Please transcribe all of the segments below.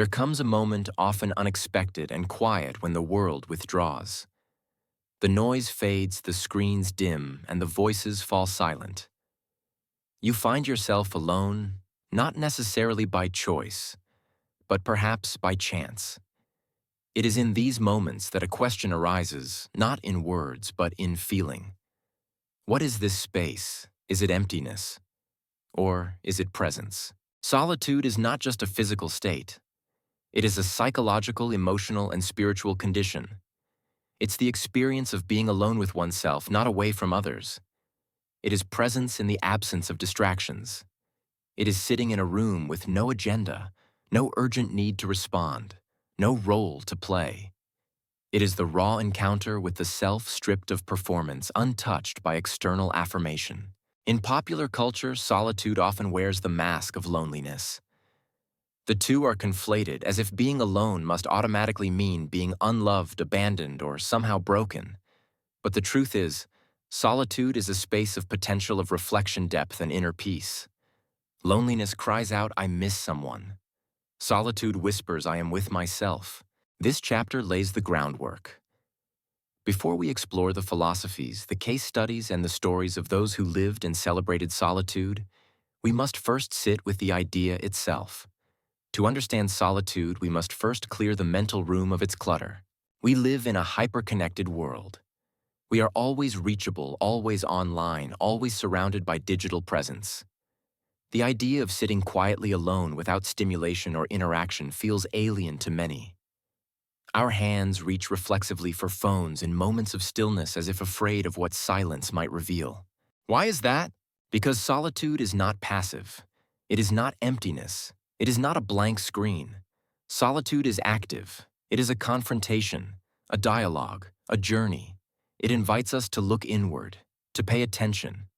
There comes a moment often unexpected and quiet when the world withdraws. The noise fades, the screens dim, and the voices fall silent. You find yourself alone, not necessarily by choice, but perhaps by chance. It is in these moments that a question arises, not in words, but in feeling. What is this space? Is it emptiness? Or is it presence? Solitude is not just a physical state. It is a psychological, emotional, and spiritual condition. It's the experience of being alone with oneself, not away from others. It is presence in the absence of distractions. It is sitting in a room with no agenda, no urgent need to respond, no role to play. It is the raw encounter with the self stripped of performance, untouched by external affirmation. In popular culture, solitude often wears the mask of loneliness. The two are conflated as if being alone must automatically mean being unloved, abandoned, or somehow broken. But the truth is, solitude is a space of potential of reflection, depth, and inner peace. Loneliness cries out, "I miss someone." Solitude whispers, "I am with myself." This chapter lays the groundwork. Before we explore the philosophies, the case studies, and the stories of those who lived and celebrated solitude, we must first sit with the idea itself. To understand solitude, we must first clear the mental room of its clutter. We live in a hyper-connected world. We are always reachable, always online, always surrounded by digital presence. The idea of sitting quietly alone without stimulation or interaction feels alien to many. Our hands reach reflexively for phones in moments of stillness as if afraid of what silence might reveal. Why is that? Because solitude is not passive. It is not emptiness. It is not a blank screen. Solitude is active. It is a confrontation, a dialogue, a journey. It invites us to look inward, to pay attention.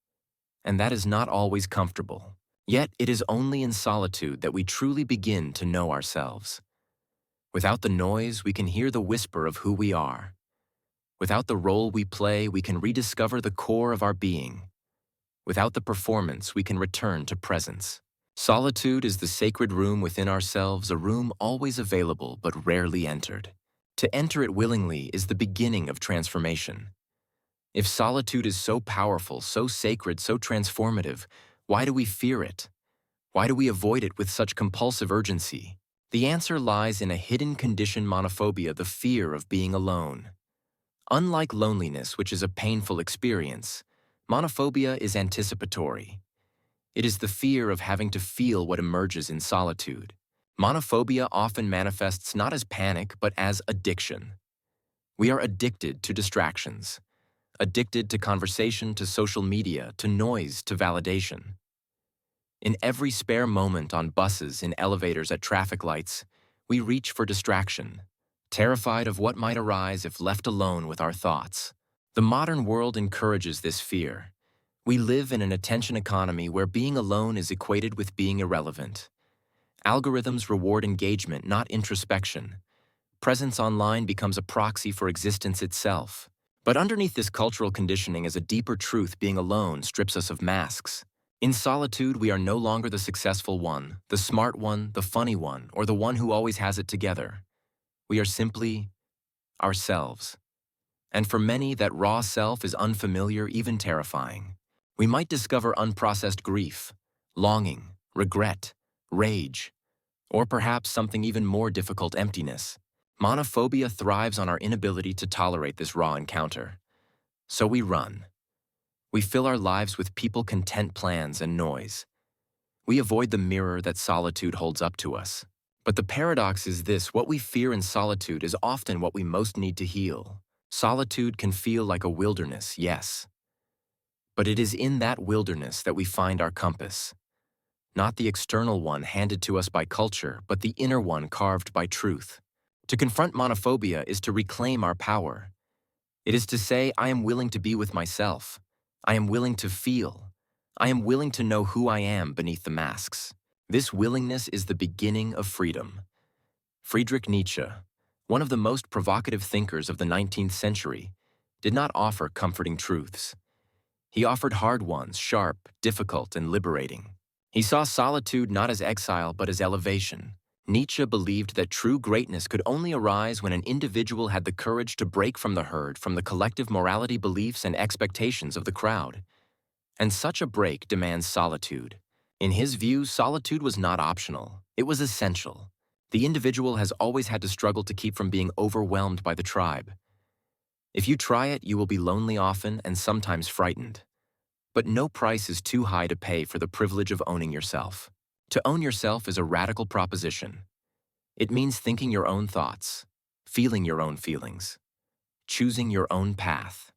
And that is not always comfortable. Yet it is only in solitude that we truly begin to know ourselves. Without the noise, we can hear the whisper of who we are. Without the role we play, we can rediscover the core of our being. Without the performance, we can return to presence. Solitude is the sacred room within ourselves, a room always available but rarely entered. To enter it willingly is the beginning of transformation. If solitude is so powerful, so sacred, so transformative, why do we fear it? Why do we avoid it with such compulsive urgency? The answer lies in a hidden condition, monophobia, the fear of being alone. Unlike loneliness, which is a painful experience, monophobia is anticipatory. It is the fear of having to feel what emerges in solitude. Monophobia often manifests not as panic, but as addiction. We are addicted to distractions, addicted to conversation, to social media, to noise, to validation. In every spare moment on buses, in elevators, at traffic lights, we reach for distraction, terrified of what might arise if left alone with our thoughts. The modern world encourages this fear. We live in an attention economy where being alone is equated with being irrelevant. Algorithms reward engagement, not introspection. Presence online becomes a proxy for existence itself. But underneath this cultural conditioning is a deeper truth: being alone strips us of masks. In solitude, we are no longer the successful one, the smart one, the funny one, or the one who always has it together. We are simply ourselves. And for many, that raw self is unfamiliar, even terrifying. We might discover unprocessed grief, longing, regret, rage, or perhaps something even more difficult: emptiness. Monophobia thrives on our inability to tolerate this raw encounter. So we run. We fill our lives with people, content, plans, and noise. We avoid the mirror that solitude holds up to us. But the paradox is this: what we fear in solitude is often what we most need to heal. Solitude can feel like a wilderness, yes. But it is in that wilderness that we find our compass. Not the external one handed to us by culture, but the inner one carved by truth. To confront monophobia is to reclaim our power. It is to say, I am willing to be with myself. I am willing to feel. I am willing to know who I am beneath the masks. This willingness is the beginning of freedom. Friedrich Nietzsche, one of the most provocative thinkers of the 19th century, did not offer comforting truths. He offered hard ones, sharp, difficult, and liberating. He saw solitude not as exile, but as elevation. Nietzsche believed that true greatness could only arise when an individual had the courage to break from the herd, from the collective morality beliefs and expectations of the crowd. And such a break demands solitude. In his view, solitude was not optional. It was essential. The individual has always had to struggle to keep from being overwhelmed by the tribe. If you try it, you will be lonely often and sometimes frightened. But no price is too high to pay for the privilege of owning yourself. To own yourself is a radical proposition. It means thinking your own thoughts, feeling your own feelings, choosing your own path.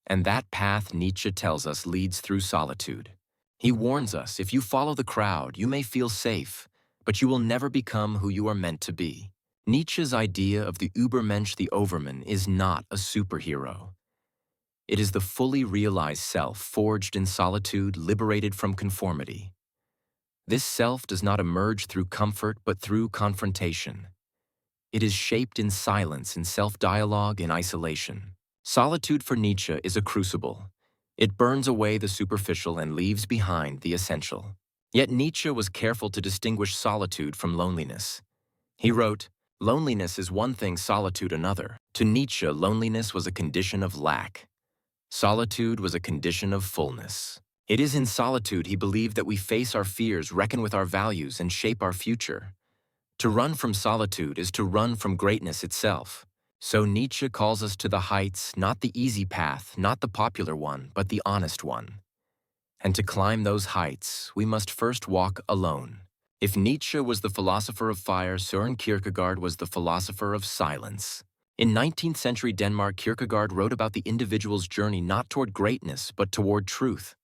And that path, Nietzsche tells us, leads through solitude. He warns us, if you follow the crowd, you may feel safe, but you will never become who you are meant to be. Nietzsche's idea of the Übermensch, the Overman, is not a superhero. It is the fully realized self, forged in solitude, liberated from conformity. This self does not emerge through comfort, but through confrontation. It is shaped in silence, in self-dialogue, in isolation. Solitude for Nietzsche is a crucible. It burns away the superficial and leaves behind the essential. Yet Nietzsche was careful to distinguish solitude from loneliness. He wrote, "Loneliness is one thing, solitude another." To Nietzsche, loneliness was a condition of lack. Solitude was a condition of fullness. It is in solitude, he believed, that we face our fears, reckon with our values, and shape our future. To run from solitude is to run from greatness itself. So Nietzsche calls us to the heights, not the easy path, not the popular one, but the honest one. And to climb those heights, we must first walk alone. If Nietzsche was the philosopher of fire, Søren Kierkegaard was the philosopher of silence. In 19th century Denmark, Kierkegaard wrote about the individual's journey not toward greatness, but toward truth.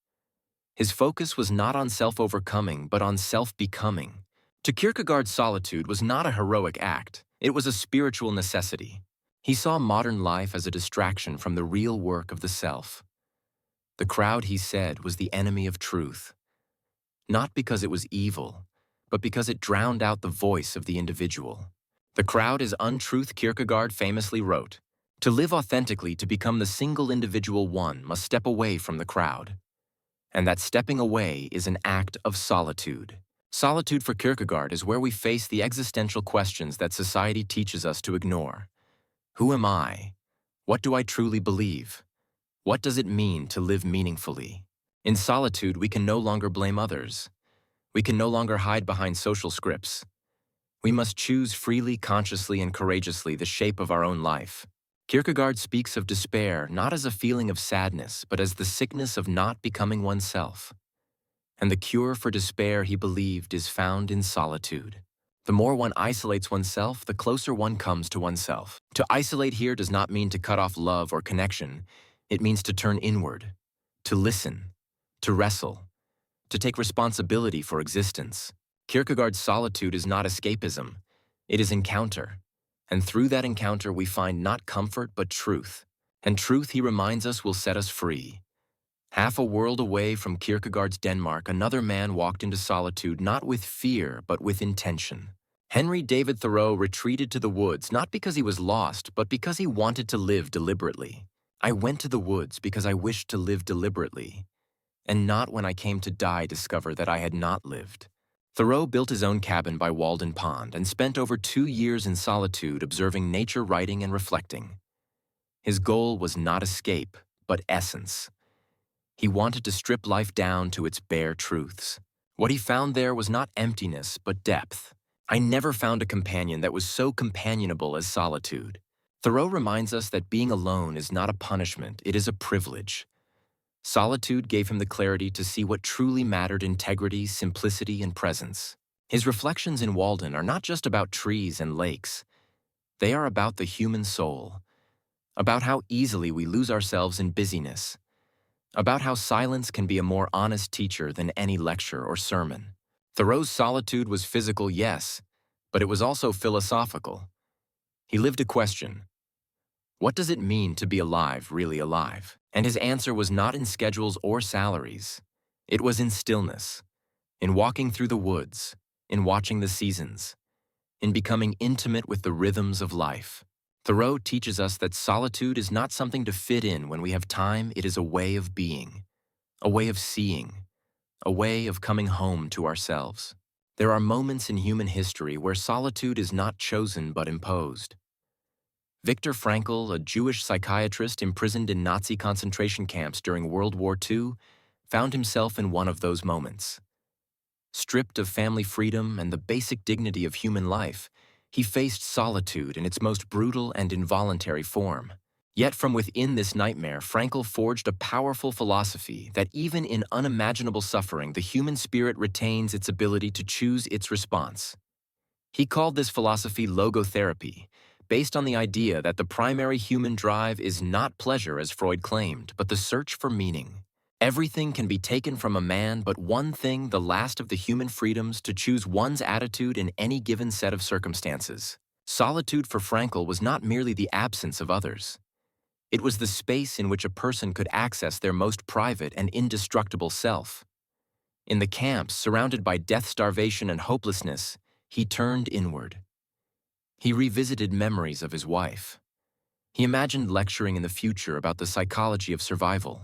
His focus was not on self-overcoming, but on self-becoming. To Kierkegaard, solitude was not a heroic act. It was a spiritual necessity. He saw modern life as a distraction from the real work of the self. The crowd, he said, was the enemy of truth. Not because it was evil, but because it drowned out the voice of the individual. The crowd is untruth, Kierkegaard famously wrote. To live authentically, to become the single individual, one must step away from the crowd. And that stepping away is an act of solitude. Solitude for Kierkegaard is where we face the existential questions that society teaches us to ignore. Who am I? What do I truly believe? What does it mean to live meaningfully? In solitude, we can no longer blame others. We can no longer hide behind social scripts. We must choose freely, consciously, and courageously the shape of our own life. Kierkegaard speaks of despair not as a feeling of sadness, but as the sickness of not becoming oneself. And the cure for despair, he believed, is found in solitude. The more one isolates oneself, the closer one comes to oneself. To isolate here does not mean to cut off love or connection. It means to turn inward, to listen, to wrestle, to take responsibility for existence. Kierkegaard's solitude is not escapism. It is encounter. And through that encounter, we find not comfort, but truth. And truth, he reminds us, will set us free. Half a world away from Kierkegaard's Denmark, another man walked into solitude, not with fear, but with intention. Henry David Thoreau retreated to the woods, not because he was lost, but because he wanted to live deliberately. I went to the woods because I wished to live deliberately, and not when I came to die discover that I had not lived. Thoreau built his own cabin by Walden Pond and spent over 2 years in solitude observing nature, writing, and reflecting. His goal was not escape, but essence. He wanted to strip life down to its bare truths. What he found there was not emptiness, but depth. I never found a companion that was so companionable as solitude. Thoreau reminds us that being alone is not a punishment, it is a privilege. Solitude gave him the clarity to see what truly mattered: integrity, simplicity, and presence. His reflections in Walden are not just about trees and lakes. They are about the human soul, about how easily we lose ourselves in busyness, about how silence can be a more honest teacher than any lecture or sermon. Thoreau's solitude was physical, yes, but it was also philosophical. He lived a question. What does it mean to be alive, really alive? And his answer was not in schedules or salaries. It was in stillness, in walking through the woods, in watching the seasons, in becoming intimate with the rhythms of life. Thoreau teaches us that solitude is not something to fit in when we have time. It is a way of being, a way of seeing, a way of coming home to ourselves. There are moments in human history where solitude is not chosen but imposed. Viktor Frankl, a Jewish psychiatrist imprisoned in Nazi concentration camps during World War II, found himself in one of those moments. Stripped of family freedom and the basic dignity of human life, he faced solitude in its most brutal and involuntary form. Yet from within this nightmare, Frankl forged a powerful philosophy that even in unimaginable suffering, the human spirit retains its ability to choose its response. He called this philosophy logotherapy, based on the idea that the primary human drive is not pleasure, as Freud claimed, but the search for meaning. Everything can be taken from a man, but one thing, the last of the human freedoms, to choose one's attitude in any given set of circumstances. Solitude for Frankl was not merely the absence of others. It was the space in which a person could access their most private and indestructible self. In the camps, surrounded by death, starvation, and hopelessness, he turned inward. He revisited memories of his wife. He imagined lecturing in the future about the psychology of survival.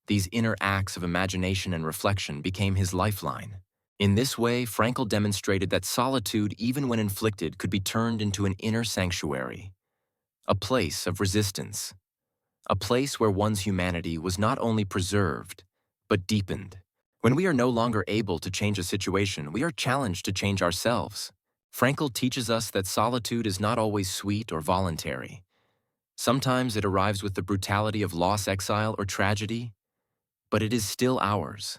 These inner acts of imagination and reflection became his lifeline. In this way, Frankl demonstrated that solitude, even when inflicted, could be turned into an inner sanctuary, a place of resistance, a place where one's humanity was not only preserved, but deepened. When we are no longer able to change a situation, we are challenged to change ourselves. Frankl teaches us that solitude is not always sweet or voluntary. Sometimes it arrives with the brutality of loss, exile, or tragedy, but it is still ours.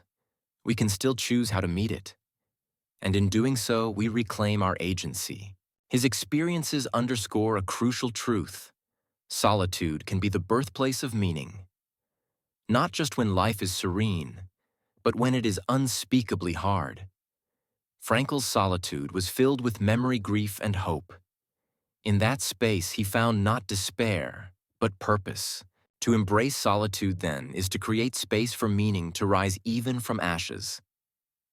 We can still choose how to meet it. And in doing so, we reclaim our agency. His experiences underscore a crucial truth. Solitude can be the birthplace of meaning. Not just when life is serene, but when it is unspeakably hard. Frankl's solitude was filled with memory, grief, and hope. In that space, he found not despair, but purpose. To embrace solitude, then, is to create space for meaning to rise even from ashes.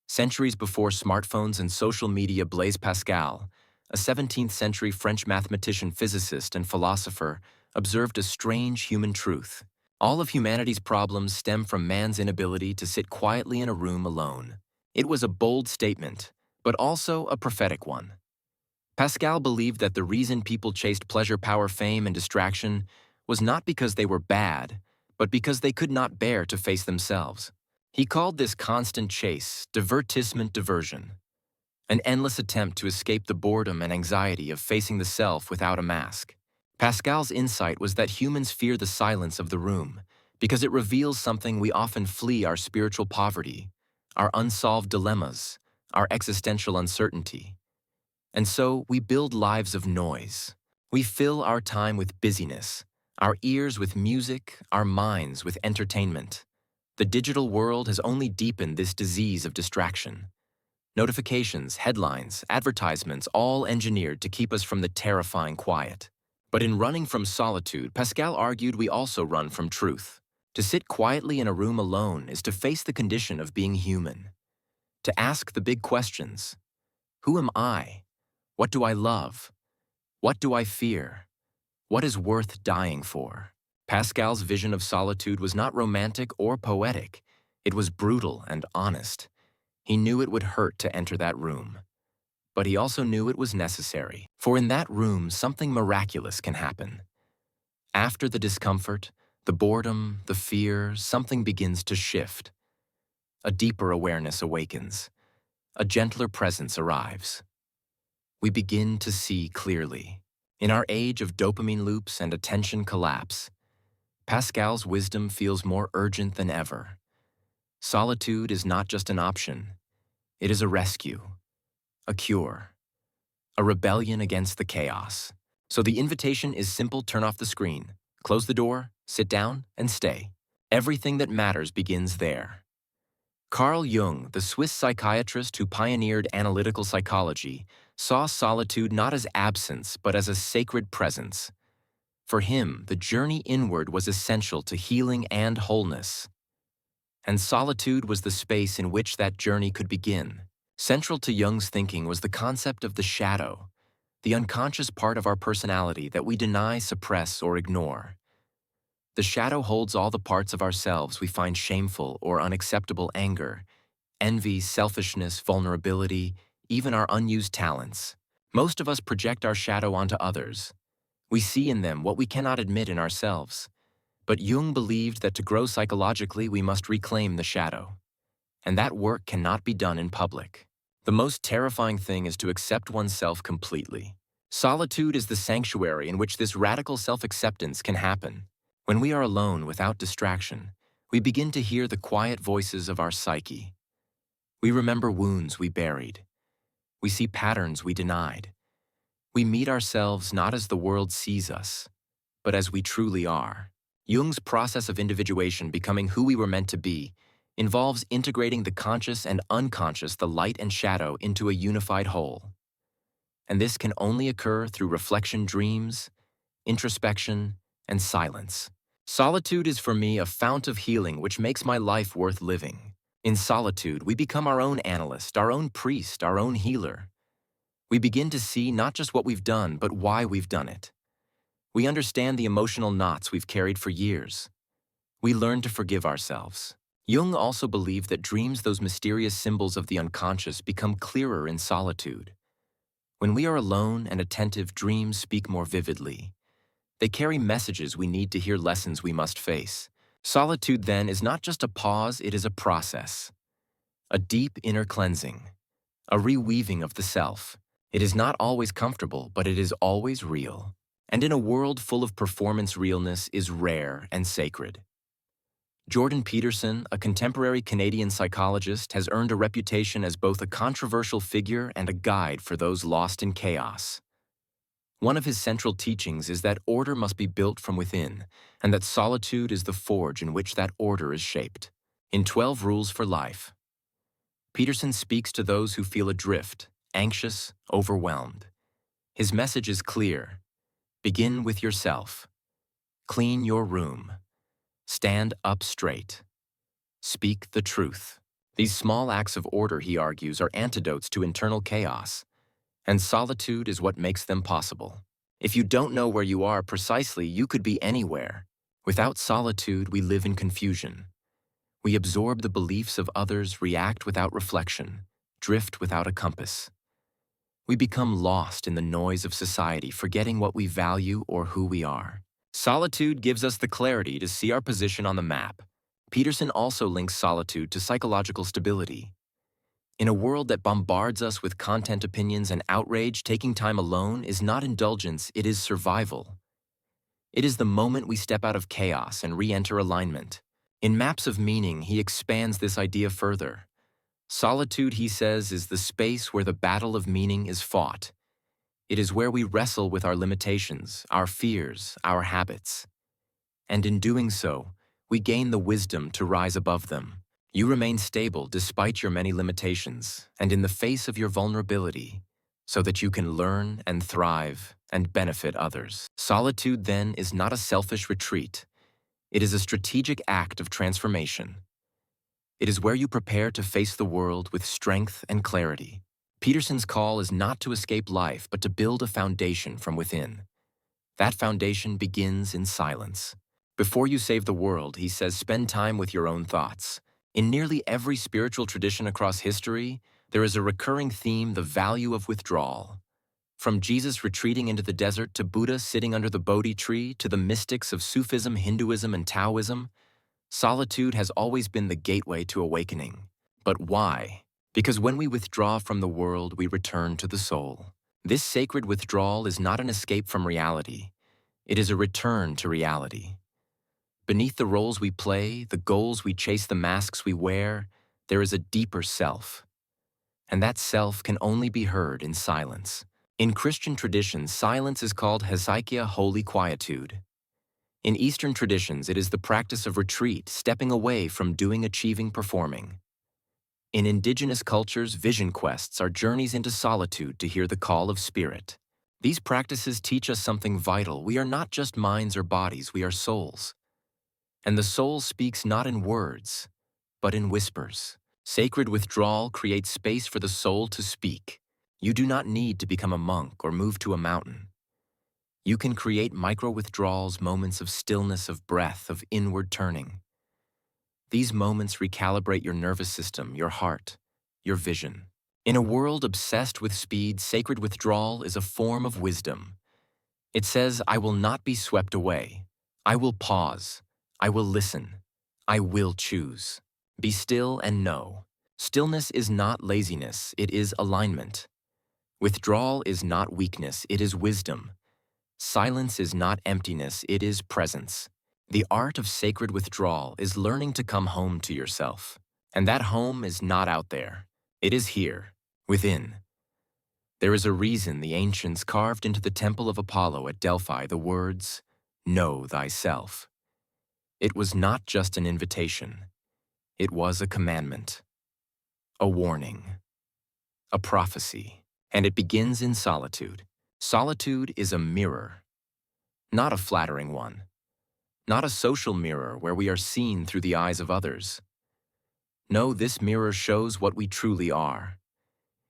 Centuries before smartphones and social media, Blaise Pascal, a 17th-century French mathematician, physicist, and philosopher, observed a strange human truth. All of humanity's problems stem from man's inability to sit quietly in a room alone. It was a bold statement, but also a prophetic one. Pascal believed that the reason people chased pleasure, power, fame, and distraction was not because they were bad, but because they could not bear to face themselves. He called this constant chase divertissement, diversion, an endless attempt to escape the boredom and anxiety of facing the self without a mask. Pascal's insight was that humans fear the silence of the room because it reveals something we often flee: our spiritual poverty, our unsolved dilemmas, our existential uncertainty. And so we build lives of noise. We fill our time with busyness, our ears with music, our minds with entertainment. The digital world has only deepened this disease of distraction. Notifications, headlines, advertisements, all engineered to keep us from the terrifying quiet. But in running from solitude, Pascal argued we also run from truth. To sit quietly in a room alone is to face the condition of being human. To ask the big questions. Who am I? What do I love? What do I fear? What is worth dying for? Pascal's vision of solitude was not romantic or poetic. It was brutal and honest. He knew it would hurt to enter that room. But he also knew it was necessary, for in that room something miraculous can happen. After the discomfort, the boredom, the fear, something begins to shift. A deeper awareness awakens. A gentler presence arrives. We begin to see clearly. In our age of dopamine loops and attention collapse, Pascal's wisdom feels more urgent than ever. Solitude is not just an option. It is a rescue, a cure, a rebellion against the chaos. So the invitation is simple: turn off the screen, close the door, sit down, and stay. Everything that matters begins there. Carl Jung, the Swiss psychiatrist who pioneered analytical psychology, saw solitude not as absence, but as a sacred presence. For him, the journey inward was essential to healing and wholeness. And solitude was the space in which that journey could begin. Central to Jung's thinking was the concept of the shadow, the unconscious part of our personality that we deny, suppress, or ignore. The shadow holds all the parts of ourselves we find shameful or unacceptable: anger, envy, selfishness, vulnerability, even our unused talents. Most of us project our shadow onto others. We see in them what we cannot admit in ourselves. But Jung believed that to grow psychologically, we must reclaim the shadow. And that work cannot be done in public. The most terrifying thing is to accept oneself completely. Solitude is the sanctuary in which this radical self-acceptance can happen. When we are alone without distraction, we begin to hear the quiet voices of our psyche. We remember wounds we buried. We see patterns we denied. We meet ourselves not as the world sees us, but as we truly are. Jung's process of individuation, becoming who we were meant to be, involves integrating the conscious and unconscious, the light and shadow, into a unified whole. And this can only occur through reflection dreams, introspection, and silence. Solitude is for me a fount of healing which makes my life worth living. In solitude, we become our own analyst, our own priest, our own healer. We begin to see not just what we've done, but why we've done it. We understand the emotional knots we've carried for years. We learn to forgive ourselves. Jung also believed that dreams, those mysterious symbols of the unconscious, become clearer in solitude. When we are alone and attentive, dreams speak more vividly. They carry messages we need to hear, lessons we must face. Solitude, then, is not just a pause, it is a process. A deep inner cleansing. A reweaving of the self. It is not always comfortable, but it is always real. And in a world full of performance, realness is rare and sacred. Jordan Peterson, a contemporary Canadian psychologist, has earned a reputation as both a controversial figure and a guide for those lost in chaos. One of his central teachings is that order must be built from within, and that solitude is the forge in which that order is shaped. In 12 Rules for Life, Peterson speaks to those who feel adrift, anxious, overwhelmed. His message is clear. Begin with yourself. Clean your room. Stand up straight. Speak the truth. These small acts of order, he argues, are antidotes to internal chaos, and solitude is what makes them possible. If you don't know where you are precisely, you could be anywhere. Without solitude, we live in confusion. We absorb the beliefs of others, react without reflection, drift without a compass. We become lost in the noise of society, forgetting what we value or who we are. Solitude gives us the clarity to see our position on the map. Peterson also links solitude to psychological stability. In a world that bombards us with content, opinions, and outrage, taking time alone is not indulgence, it is survival. It is the moment we step out of chaos and re-enter alignment. In Maps of Meaning, he expands this idea further. Solitude, he says, is the space where the battle of meaning is fought. It is where we wrestle with our limitations, our fears, our habits. And in doing so, we gain the wisdom to rise above them. You remain stable despite your many limitations and in the face of your vulnerability, so that you can learn and thrive and benefit others. Solitude, then, is not a selfish retreat. It is a strategic act of transformation. It is where you prepare to face the world with strength and clarity. Peterson's call is not to escape life, but to build a foundation from within. That foundation begins in silence. Before you save the world, he says, spend time with your own thoughts. In nearly every spiritual tradition across history, there is a recurring theme: the value of withdrawal. From Jesus retreating into the desert to Buddha sitting under the Bodhi tree to the mystics of Sufism, Hinduism, and Taoism, solitude has always been the gateway to awakening. But why? Because when we withdraw from the world, we return to the soul. This sacred withdrawal is not an escape from reality. It is a return to reality. Beneath the roles we play, the goals we chase, the masks we wear, there is a deeper self. And that self can only be heard in silence. In Christian traditions, silence is called hesychia, holy quietude. In Eastern traditions, it is the practice of retreat, stepping away from doing, achieving, performing. In indigenous cultures, vision quests are journeys into solitude to hear the call of spirit. These practices teach us something vital. We are not just minds or bodies, we are souls. And the soul speaks not in words, but in whispers. Sacred withdrawal creates space for the soul to speak. You do not need to become a monk or move to a mountain. You can create micro-withdrawals, moments of stillness, of breath, of inward turning. These moments recalibrate your nervous system, your heart, your vision. In a world obsessed with speed, sacred withdrawal is a form of wisdom. It says, I will not be swept away. I will pause. I will listen. I will choose. Be still and know. Stillness is not laziness, it is alignment. Withdrawal is not weakness, it is wisdom. Silence is not emptiness, it is presence. The art of sacred withdrawal is learning to come home to yourself. And that home is not out there. It is here, within. There is a reason the ancients carved into the temple of Apollo at Delphi the words, "Know thyself." It was not just an invitation. It was a commandment, a warning, a prophecy. And it begins in solitude. Solitude is a mirror, not a flattering one, not a social mirror where we are seen through the eyes of others. No, this mirror shows what we truly are.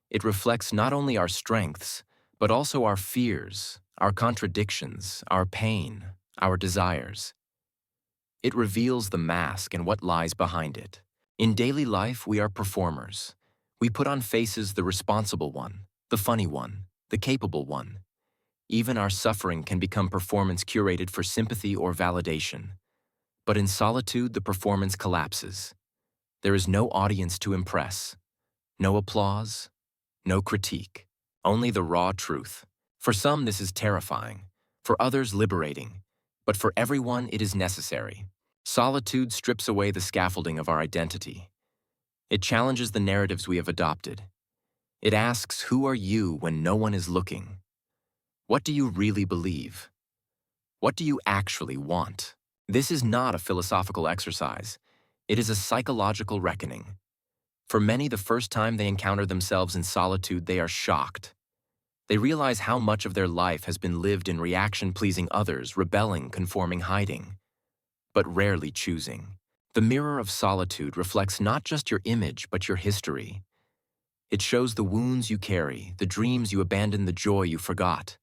It reflects not only our strengths, but also our fears, our contradictions, our pain, our desires. It reveals the mask and what lies behind it. In daily life, we are performers. We put on faces the responsible one, the funny one, the capable one. Even our suffering can become performance curated for sympathy or validation. But in solitude, the performance collapses. There is no audience to impress, no applause, no critique, only the raw truth. For some, this is terrifying. For others, liberating. But for everyone, it is necessary. Solitude strips away the scaffolding of our identity. It challenges the narratives we have adopted. It asks, who are you when no one is looking? What do you really believe? What do you actually want? This is not a philosophical exercise. It is a psychological reckoning. For many, the first time they encounter themselves in solitude, they are shocked. They realize how much of their life has been lived in reaction, pleasing others, rebelling, conforming, hiding, but rarely choosing. The mirror of solitude reflects not just your image, but your history. It shows the wounds you carry, the dreams you abandoned, the joy you forgot.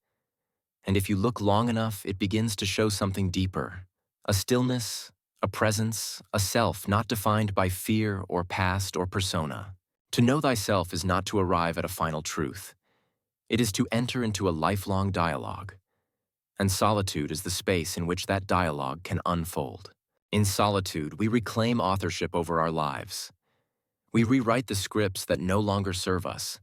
And if you look long enough, it begins to show something deeper. A stillness, a presence, a self not defined by fear or past or persona. To know thyself is not to arrive at a final truth. It is to enter into a lifelong dialogue. And solitude is the space in which that dialogue can unfold. In solitude, we reclaim authorship over our lives. We rewrite the scripts that no longer serve us.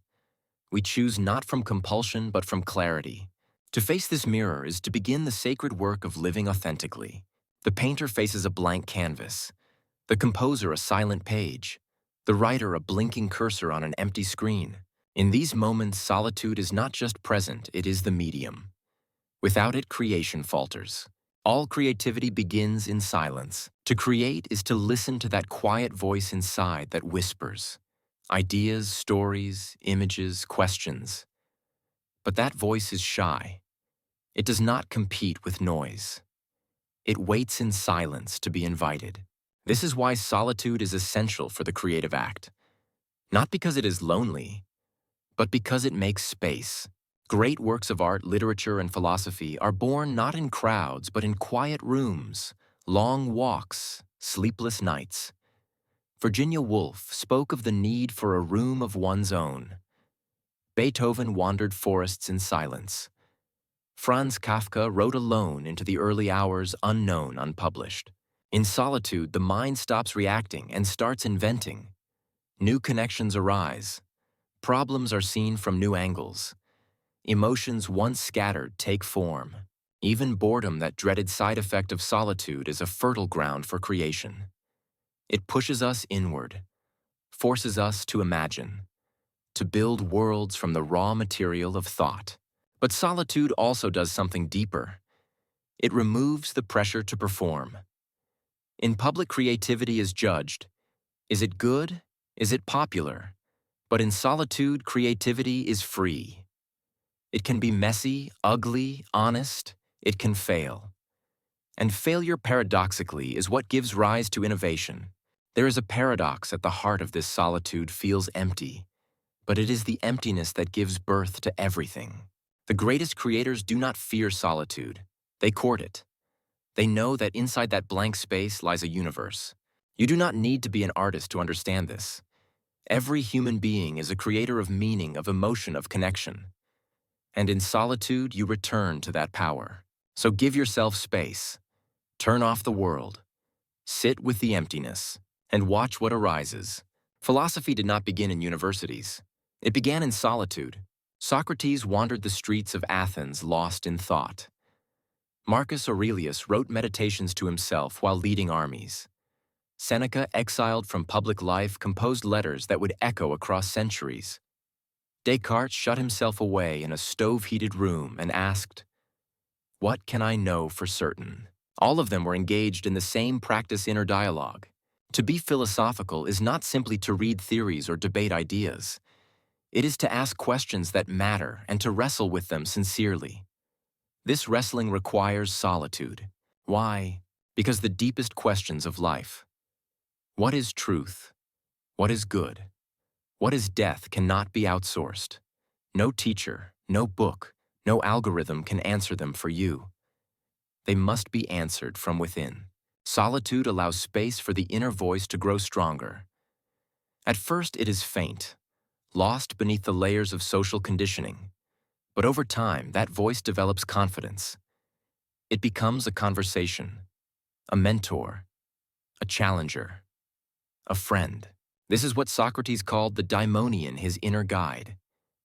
We choose not from compulsion, but from clarity. To face this mirror is to begin the sacred work of living authentically. The painter faces a blank canvas, the composer a silent page, the writer a blinking cursor on an empty screen. In these moments, solitude is not just present, it is the medium. Without it, creation falters. All creativity begins in silence. To create is to listen to that quiet voice inside that whispers. Ideas, stories, images, questions. But that voice is shy. It does not compete with noise. It waits in silence to be invited. This is why solitude is essential for the creative act. Not because it is lonely, but because it makes space. Great works of art, literature, and philosophy are born not in crowds, but in quiet rooms, long walks, sleepless nights. Virginia Woolf spoke of the need for a room of one's own. Beethoven wandered forests in silence. Franz Kafka wrote alone into the early hours, unknown, unpublished. In solitude, the mind stops reacting and starts inventing. New connections arise. Problems are seen from new angles. Emotions once scattered take form. Even boredom, that dreaded side effect of solitude, is a fertile ground for creation. It pushes us inward, forces us to imagine, to build worlds from the raw material of thought. But solitude also does something deeper. It removes the pressure to perform. In public, creativity is judged. Is it good? Is it popular? But in solitude, creativity is free. It can be messy, ugly, honest. It can fail. And failure, paradoxically, is what gives rise to innovation. There is a paradox at the heart of this solitude. Feels empty, but it is the emptiness that gives birth to everything. The greatest creators do not fear solitude. They court it. They know that inside that blank space lies a universe. You do not need to be an artist to understand this. Every human being is a creator of meaning, of emotion, of connection. And in solitude, you return to that power. So give yourself space. Turn off the world. Sit with the emptiness and watch what arises. Philosophy did not begin in universities. It began in solitude. Socrates wandered the streets of Athens lost in thought. Marcus Aurelius wrote meditations to himself while leading armies. Seneca, exiled from public life, composed letters that would echo across centuries. Descartes shut himself away in a stove-heated room and asked, "What can I know for certain?" All of them were engaged in the same practice inner dialogue. To be philosophical is not simply to read theories or debate ideas. It is to ask questions that matter and to wrestle with them sincerely. This wrestling requires solitude. Why? Because the deepest questions of life, what is truth? What is good? What is death, cannot be outsourced. No teacher, no book, no algorithm can answer them for you. They must be answered from within. Solitude allows space for the inner voice to grow stronger. At first, it is faint, lost beneath the layers of social conditioning. But over time, that voice develops confidence. It becomes a conversation, a mentor, a challenger, a friend. This is what Socrates called the daimonion, his inner guide.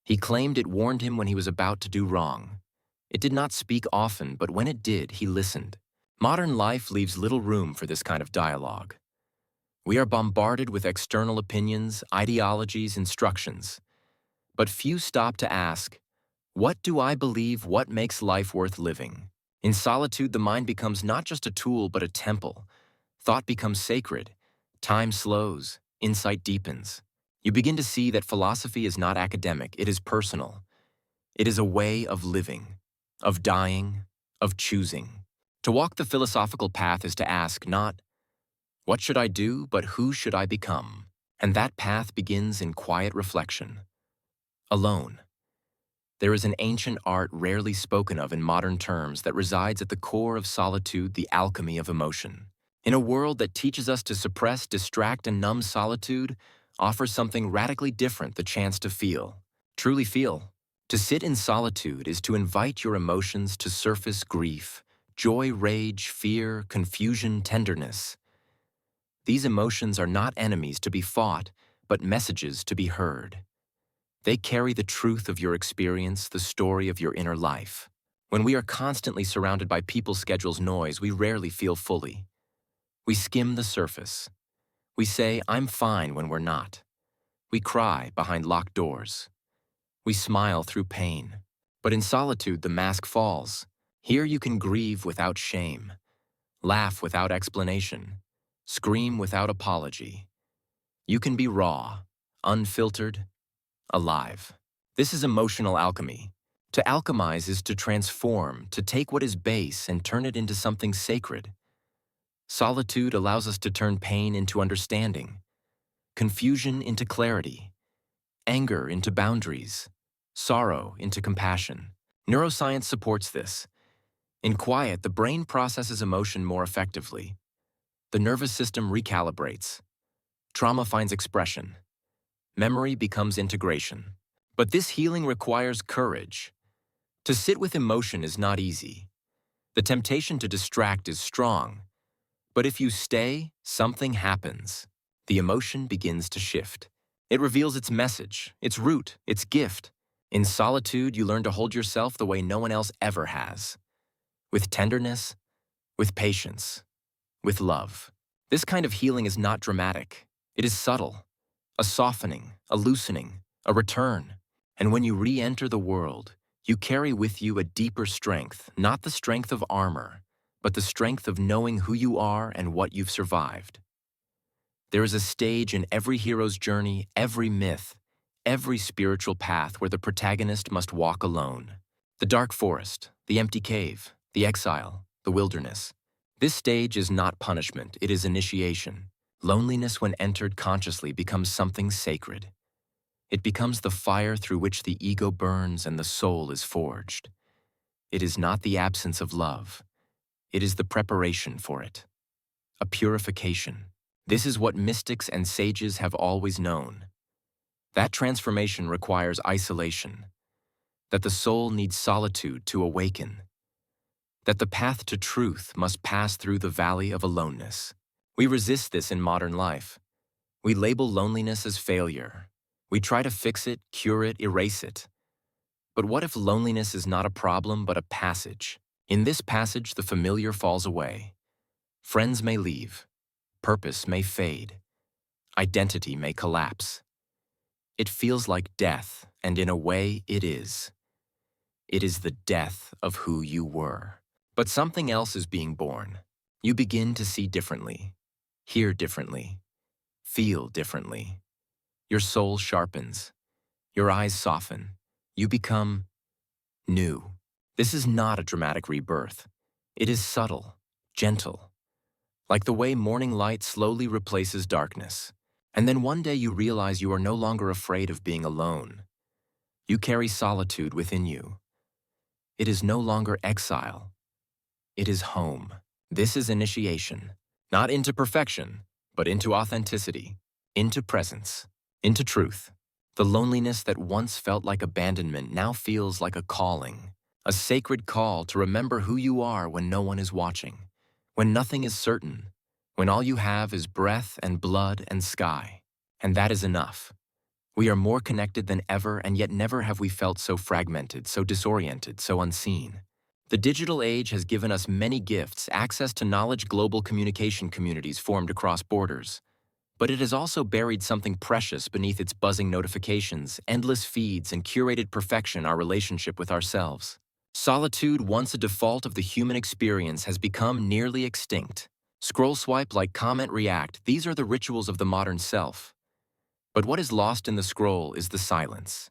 He claimed it warned him when he was about to do wrong. It did not speak often, but when it did, he listened. Modern life leaves little room for this kind of dialogue. We are bombarded with external opinions, ideologies, instructions. But few stop to ask, what do I believe? What makes life worth living? In solitude, the mind becomes not just a tool, but a temple. Thought becomes sacred. Time slows. Insight deepens. You begin to see that philosophy is not academic, it is personal. It is a way of living, of dying, of choosing. To walk the philosophical path is to ask not, what should I do, but who should I become? And that path begins in quiet reflection. Alone. There is an ancient art rarely spoken of in modern terms that resides at the core of solitude, the alchemy of emotion. In a world that teaches us to suppress, distract, and numb, solitude offers something radically different, the chance to feel. Truly feel. To sit in solitude is to invite your emotions to surface: grief, joy, rage, fear, confusion, tenderness. These emotions are not enemies to be fought, but messages to be heard. They carry the truth of your experience, the story of your inner life. When we are constantly surrounded by people's schedules, noise, we rarely feel fully. We skim the surface. We say, I'm fine, when we're not. We cry behind locked doors. We smile through pain. But in solitude, the mask falls. Here you can grieve without shame, laugh without explanation, scream without apology. You can be raw, unfiltered, alive. This is emotional alchemy. To alchemize is to transform, to take what is base and turn it into something sacred. Solitude allows us to turn pain into understanding, confusion into clarity, anger into boundaries, sorrow into compassion. Neuroscience supports this. In quiet, the brain processes emotion more effectively. The nervous system recalibrates. Trauma finds expression. Memory becomes integration. But this healing requires courage. To sit with emotion is not easy. The temptation to distract is strong. But if you stay, something happens. The emotion begins to shift. It reveals its message, its root, its gift. In solitude, you learn to hold yourself the way no one else ever has. With tenderness, with patience, with love. This kind of healing is not dramatic. It is subtle. A softening, a loosening, a return. And when you re-enter the world, you carry with you a deeper strength, not the strength of armor, but the strength of knowing who you are and what you've survived. There is a stage in every hero's journey, every myth, every spiritual path where the protagonist must walk alone. The dark forest, the empty cave, the exile, the wilderness. This stage is not punishment, it is initiation. Loneliness, when entered consciously, becomes something sacred. It becomes the fire through which the ego burns and the soul is forged. It is not the absence of love. It is the preparation for it. A purification. This is what mystics and sages have always known. That transformation requires isolation, that the soul needs solitude to awaken, that the path to truth must pass through the valley of aloneness. We resist this in modern life. We label loneliness as failure. We try to fix it, cure it, erase it. But what if loneliness is not a problem but a passage? In this passage, the familiar falls away. Friends may leave. Purpose may fade. Identity may collapse. It feels like death, and in a way, it is. It is the death of who you were. But something else is being born. You begin to see differently, hear differently, feel differently. Your soul sharpens. Your eyes soften. You become new. This is not a dramatic rebirth. It is subtle, gentle, like the way morning light slowly replaces darkness. And then one day you realize you are no longer afraid of being alone. You carry solitude within you. It is no longer exile. It is home. This is initiation, not into perfection, but into authenticity, into presence, into truth. The loneliness that once felt like abandonment now feels like a calling, a sacred call to remember who you are when no one is watching, when nothing is certain, when all you have is breath and blood and sky. And that is enough. We are more connected than ever, and yet never have we felt so fragmented, so disoriented, so unseen. The digital age has given us many gifts, access to knowledge, global communication communities formed across borders. But it has also buried something precious beneath its buzzing notifications, endless feeds, and curated perfection, our relationship with ourselves. Solitude, once a default of the human experience, has become nearly extinct. Scroll, swipe, like, comment, react, these are the rituals of the modern self. But what is lost in the scroll is the silence.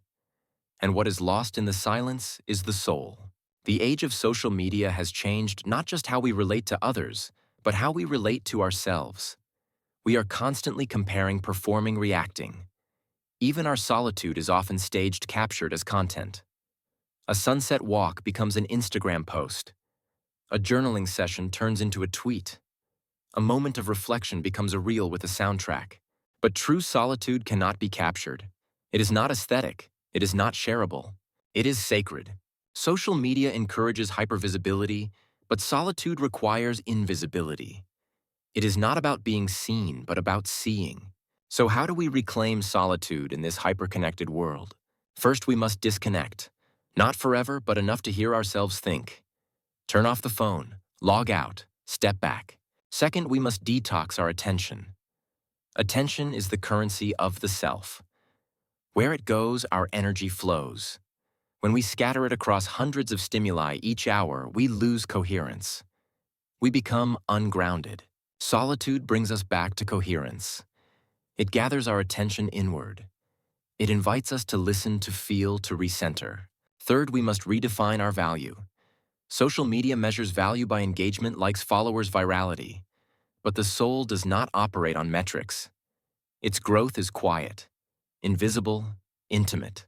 And what is lost in the silence is the soul. The age of social media has changed not just how we relate to others, but how we relate to ourselves. We are constantly comparing, performing, reacting. Even our solitude is often staged, captured as content. A sunset walk becomes an Instagram post. A journaling session turns into a tweet. A moment of reflection becomes a reel with a soundtrack. But true solitude cannot be captured. It is not aesthetic. It is not shareable. It is sacred. Social media encourages hypervisibility, but solitude requires invisibility. It is not about being seen, but about seeing. So how do we reclaim solitude in this hyperconnected world? First, we must disconnect. Not forever, but enough to hear ourselves think. Turn off the phone, log out, step back. Second, we must detox our attention. Attention is the currency of the self. Where it goes, our energy flows. When we scatter it across hundreds of stimuli each hour, we lose coherence. We become ungrounded. Solitude brings us back to coherence. It gathers our attention inward. It invites us to listen, to feel, to recenter. Third, we must redefine our value. Social media measures value by engagement, likes, followers, virality. But the soul does not operate on metrics. Its growth is quiet, invisible, intimate.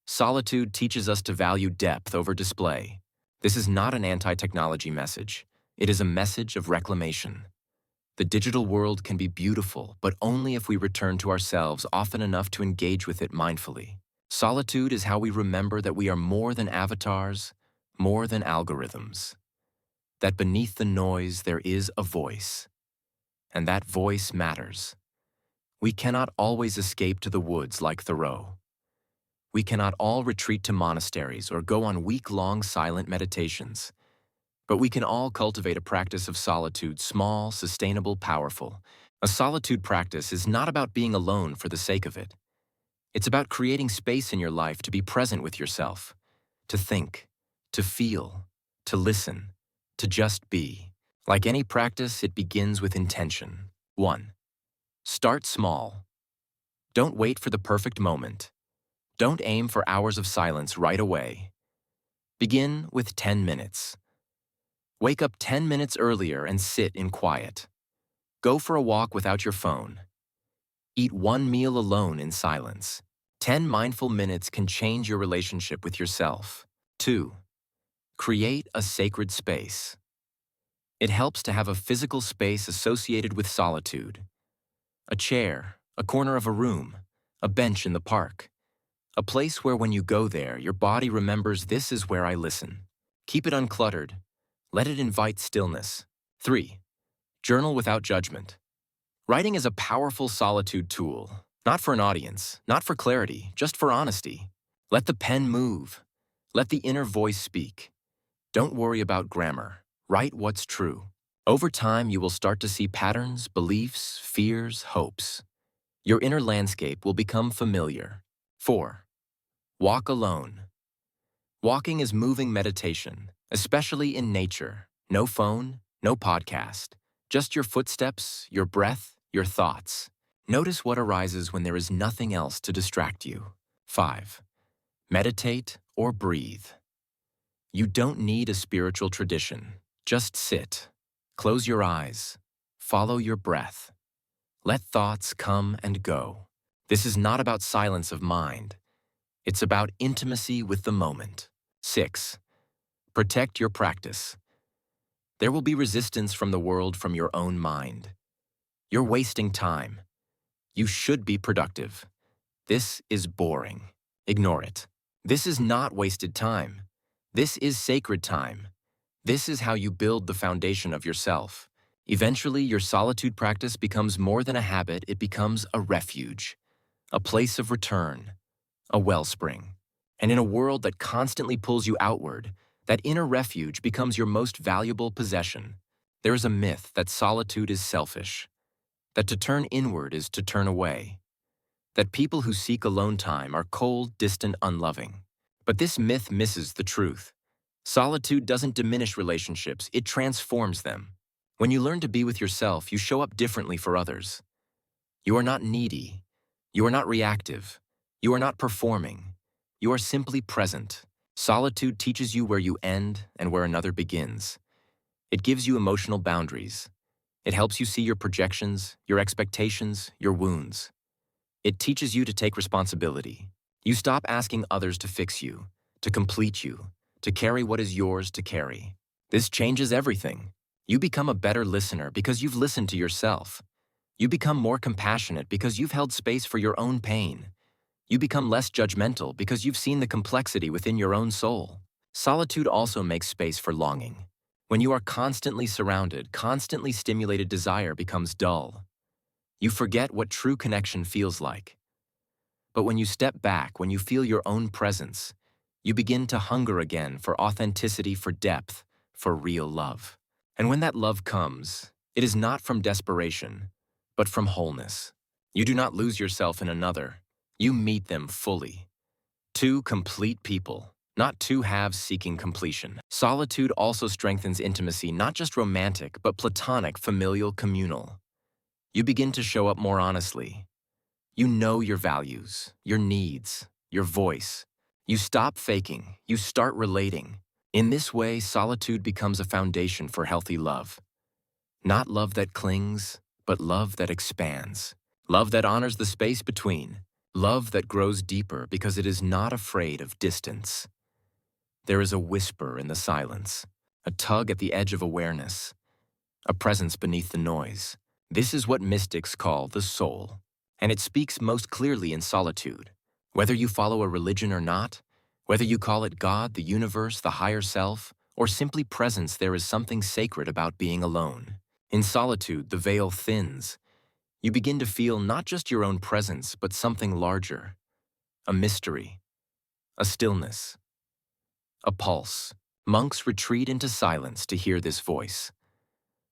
Solitude teaches us to value depth over display. This is not an anti-technology message. It is a message of reclamation. The digital world can be beautiful, but only if we return to ourselves often enough to engage with it mindfully. Solitude is how we remember that we are more than avatars, more than algorithms. That beneath the noise there is a voice. And that voice matters. We cannot always escape to the woods like Thoreau. We cannot all retreat to monasteries or go on week-long silent meditations. But we can all cultivate a practice of solitude, small, sustainable, powerful. A solitude practice is not about being alone for the sake of it. It's about creating space in your life to be present with yourself, to think, to feel, to listen, to just be. Like any practice, it begins with intention. 1. Start small. Don't wait for the perfect moment. Don't aim for hours of silence right away. Begin with 10 minutes. Wake up 10 minutes earlier and sit in quiet. Go for a walk without your phone. Eat one meal alone in silence. 10 mindful minutes can change your relationship with yourself. 2. Create a sacred space. It helps to have a physical space associated with solitude. A chair, a corner of a room, a bench in the park, a place where when you go there, your body remembers this is where I listen. Keep it uncluttered. Let it invite stillness. 3. Journal without judgment. Writing is a powerful solitude tool, not for an audience, not for clarity, just for honesty. Let the pen move. Let the inner voice speak. Don't worry about grammar. Write what's true. Over time, you will start to see patterns, beliefs, fears, hopes. Your inner landscape will become familiar. 4. Walk alone. Walking is moving meditation, especially in nature. No phone, no podcast. Just your footsteps, your breath, your thoughts. Notice what arises when there is nothing else to distract you. 5. Meditate or breathe. You don't need a spiritual tradition. Just sit. Close your eyes. Follow your breath. Let thoughts come and go. This is not about silence of mind. It's about intimacy with the moment. 6. Protect your practice. There will be resistance from the world from your own mind. You're wasting time. You should be productive. This is boring. Ignore it. This is not wasted time. This is sacred time. This is how you build the foundation of yourself. Eventually, your solitude practice becomes more than a habit, it becomes a refuge, a place of return, a wellspring. And in a world that constantly pulls you outward, that inner refuge becomes your most valuable possession. There is a myth that solitude is selfish, that to turn inward is to turn away, that people who seek alone time are cold, distant, unloving. But this myth misses the truth. Solitude doesn't diminish relationships, it transforms them. When you learn to be with yourself, you show up differently for others. You are not needy. You are not reactive. You are not performing. You are simply present. Solitude teaches you where you end and where another begins. It gives you emotional boundaries. It helps you see your projections, your expectations, your wounds. It teaches you to take responsibility. You stop asking others to fix you, to complete you, to carry what is yours to carry. This changes everything. You become a better listener because you've listened to yourself. You become more compassionate because you've held space for your own pain. You become less judgmental because you've seen the complexity within your own soul. Solitude also makes space for longing. When you are constantly surrounded, constantly stimulated desire becomes dull. You forget what true connection feels like. But when you step back, when you feel your own presence, you begin to hunger again for authenticity, for depth, for real love. And when that love comes, it is not from desperation, but from wholeness. You do not lose yourself in another. You meet them fully. Two complete people, not two halves seeking completion. Solitude also strengthens intimacy, not just romantic, but platonic, familial, communal. You begin to show up more honestly. You know your values, your needs, your voice. You stop faking, you start relating. In this way, solitude becomes a foundation for healthy love. Not love that clings, but love that expands. Love that honors the space between. Love that grows deeper because it is not afraid of distance. There is a whisper in the silence, a tug at the edge of awareness, a presence beneath the noise. This is what mystics call the soul, and it speaks most clearly in solitude. Whether you follow a religion or not, whether you call it God, the universe, the higher self, or simply presence, there is something sacred about being alone. In solitude, the veil thins. You begin to feel not just your own presence, but something larger. A mystery, a stillness, a pulse. Monks retreat into silence to hear this voice.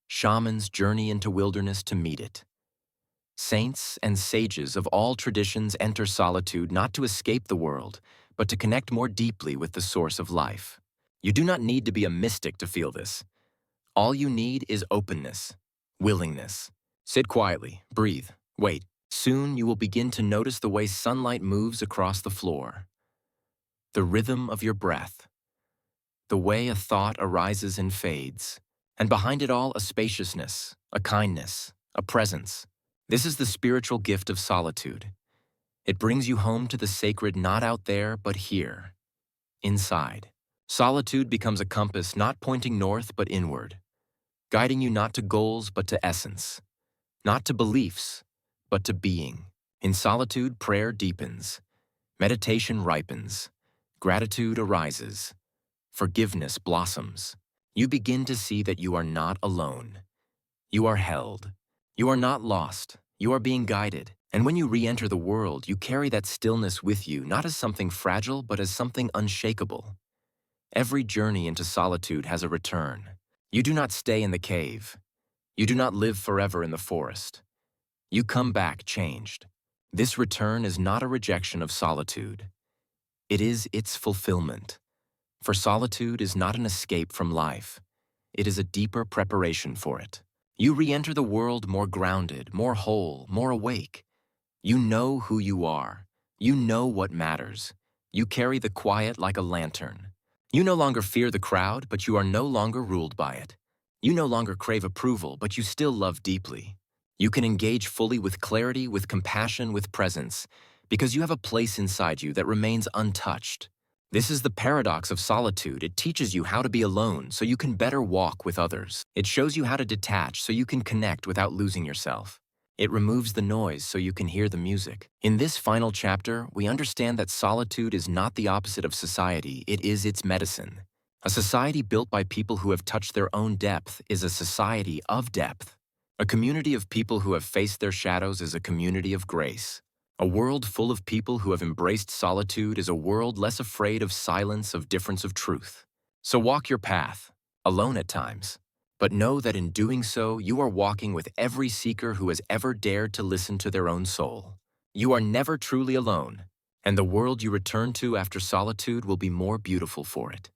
Shamans journey into wilderness to meet it. Saints and sages of all traditions enter solitude not to escape the world, but to connect more deeply with the source of life. You do not need to be a mystic to feel this. All you need is openness, willingness. Sit quietly, breathe, wait. Soon you will begin to notice the way sunlight moves across the floor, the rhythm of your breath, the way a thought arises and fades, and behind it all a spaciousness, a kindness, a presence. This is the spiritual gift of solitude. It brings you home to the sacred not out there, but here, inside. Solitude becomes a compass not pointing north, but inward, guiding you not to goals, but to essence, not to beliefs, but to being. In solitude, prayer deepens, meditation ripens, gratitude arises, forgiveness blossoms. You begin to see that you are not alone. You are held. You are not lost. You are being guided. And when you re-enter the world, you carry that stillness with you, not as something fragile, but as something unshakable. Every journey into solitude has a return. You do not stay in the cave. You do not live forever in the forest. You come back changed. This return is not a rejection of solitude. It is its fulfillment. For solitude is not an escape from life. It is a deeper preparation for it. You re-enter the world more grounded, more whole, more awake. You know who you are. You know what matters. You carry the quiet like a lantern. You no longer fear the crowd, but you are no longer ruled by it. You no longer crave approval, but you still love deeply. You can engage fully with clarity, with compassion, with presence, because you have a place inside you that remains untouched. This is the paradox of solitude. It teaches you how to be alone so you can better walk with others. It shows you how to detach so you can connect without losing yourself. It removes the noise so you can hear the music. In this final chapter, we understand that solitude is not the opposite of society, it is its medicine. A society built by people who have touched their own depth is a society of depth. A community of people who have faced their shadows is a community of grace. A world full of people who have embraced solitude is a world less afraid of silence, of difference of truth. So walk your path, alone at times. But know that in doing so, you are walking with every seeker who has ever dared to listen to their own soul. You are never truly alone, and the world you return to after solitude will be more beautiful for it.